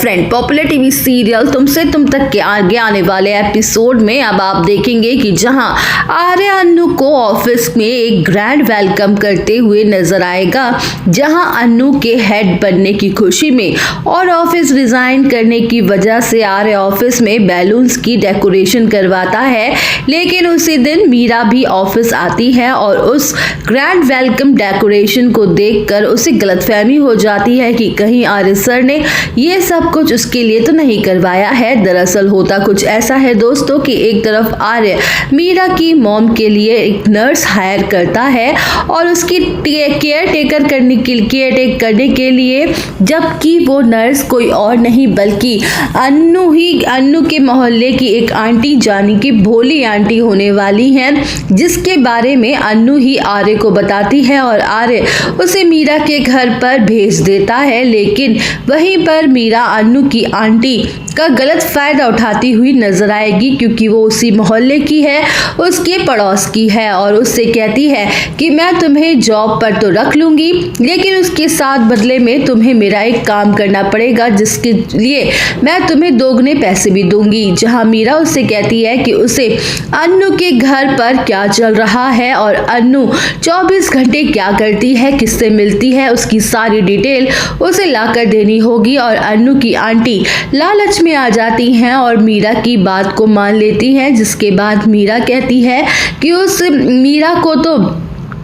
Friend, popular TV serial तुमसे तुम तक के आगे आने वाले एपिसोड में अब आप देखेंगे कि जहां आर्य अन्नू को ऑफिस में एक ग्रैंड वेलकम करते हुए नजर आएगा, जहां अन्नू के हेड बनने की खुशी में और ऑफिस रिजाइन करने की वजह से आर्य ऑफिस में बैलून्स की डेकोरेशन करवाता है। लेकिन उसी दिन मीरा भी ऑफिस आती है और उस ग्रैंड वेलकम डेकोरेशन को देखकर उसे गलतफहमी हो जाती है कि कहीं आर्य सर ने ये सब कुछ उसके लिए तो नहीं करवाया है। दरअसल होता कुछ ऐसा है दोस्तों कि एक तरफ आर्य मीरा की मॉम के लिए एक नर्स हायर करता है और उसकी केयर टेक करने के लिए, जबकि वो नर्स कोई और नहीं बल्कि अन्नू के मोहल्ले की एक आंटी जानी कि भोली आंटी होने वाली हैं, जिसके बारे में अन्नू ही आर्य को बताती है और आर्य उसे मीरा के घर पर भेज देता है। लेकिन वहीं पर मीरा अन्नू की आंटी का गलत फायदा उठाती हुई नजर आएगी, क्योंकि वो उसी मोहल्ले की है, उसके पड़ोस की है और उससे कहती है कि मैं तुम्हें जॉब पर तो रख लूंगी, लेकिन उसके साथ बदले में तुम्हें मेरा एक काम करना पड़ेगा, जिसके लिए मैं तुम्हें दोगुने पैसे भी दूंगी। जहां मीरा उससे कहती है कि उसे अन्नू के घर पर क्या चल रहा है और अन्नू 24 घंटे क्या करती है, किससे मिलती है, उसकी सारी डिटेल उसे लाकर देनी होगी। और अन्नू की आंटी लालच में आ जाती हैं और मीरा की बात को मान लेती हैं, जिसके बाद मीरा कहती है कि उस मीरा को तो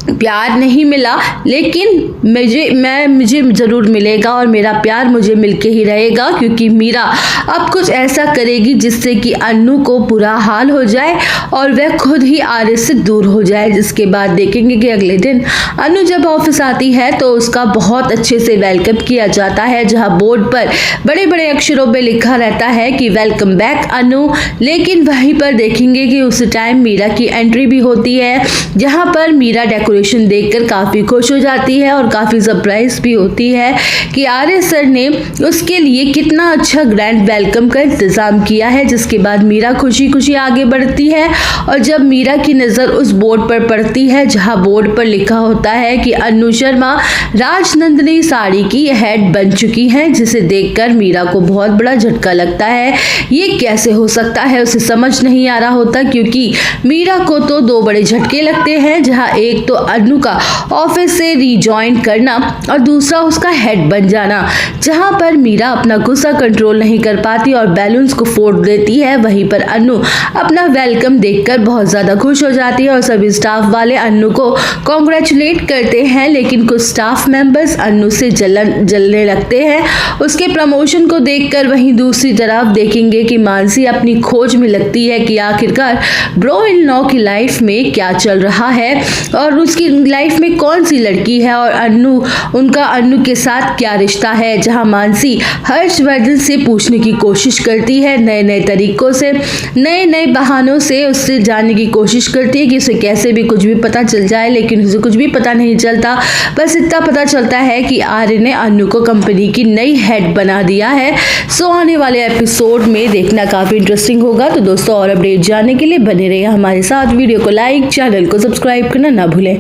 प्यार नहीं मिला, लेकिन मुझे ज़रूर मिलेगा और मेरा प्यार मुझे मिलके ही रहेगा, क्योंकि मीरा अब कुछ ऐसा करेगी जिससे कि अन्नू को बुरा हाल हो जाए और वह खुद ही आर्य से दूर हो जाए। जिसके बाद देखेंगे कि अगले दिन अन्नू जब ऑफिस आती है तो उसका बहुत अच्छे से वेलकम किया जाता है, जहां बोर्ड पर बड़े बड़े अक्षरों में लिखा रहता है कि वेलकम बैक अन्नू। लेकिन वहीं पर देखेंगे कि उस टाइम मीरा की एंट्री भी होती है, जहां पर मीरा डेकोरेशन देखकर काफी खुश हो जाती है और काफी सरप्राइज भी होती है कि आर्य सर ने उसके लिए कितना अच्छा ग्रैंड वेलकम का इंतजाम किया है। जिसके बाद मीरा खुशी खुशी आगे बढ़ती है और जब मीरा की नजर उस बोर्ड पर पड़ती है, जहां बोर्ड पर लिखा होता है कि अन्नू शर्मा राजनंदिनी साड़ी की हेड बन चुकी हैं, जिसे देखकर मीरा को बहुत बड़ा झटका लगता है। ये कैसे हो सकता है, उसे समझ नहीं आ रहा होता, क्योंकि मीरा को तो दो बड़े झटके लगते हैं, जहां एक तो अन्नू का ऑफिस से रिजॉइन करना और दूसरा उसका हेड बन जाना। जहां पर मीरा अपना गुस्सा कंट्रोल नहीं कर पाती और बैलून्स को फोड़ देती है। वहीं पर अन्नू अपना वेलकम देखकर बहुत ज्यादा खुश हो जाती है और सभी स्टाफ वाले अन्नू को कॉन्ग्रेचुलेट करते हैं। लेकिन कुछ स्टाफ मेंबर्स अन्नू से जलने लगते हैं उसके प्रमोशन को देखकर। वहीं दूसरी तरफ देखेंगे कि मानसी अपनी खोज में लगती है कि आखिरकार ब्रो इन लॉ की लाइफ में क्या चल रहा है और उसकी लाइफ में कौन सी लड़की है और अन्नू के साथ क्या रिश्ता है। जहां मानसी हर्षवर्धन से पूछने की कोशिश करती है, नए नए तरीकों से, नए नए बहानों से उससे जानने की कोशिश करती है कि उसे कैसे भी कुछ भी पता चल जाए, लेकिन उसे कुछ भी पता नहीं चलता। बस इतना पता चलता है कि आर्य ने अन्नू को कंपनी की नई हेड बना दिया है। सो आने वाले एपिसोड में देखना काफी इंटरेस्टिंग होगा। तो दोस्तों, और अपडेट जानने के लिए बने रहिए हमारे साथ। वीडियो को लाइक, चैनल को सब्सक्राइब करना ना भूलें।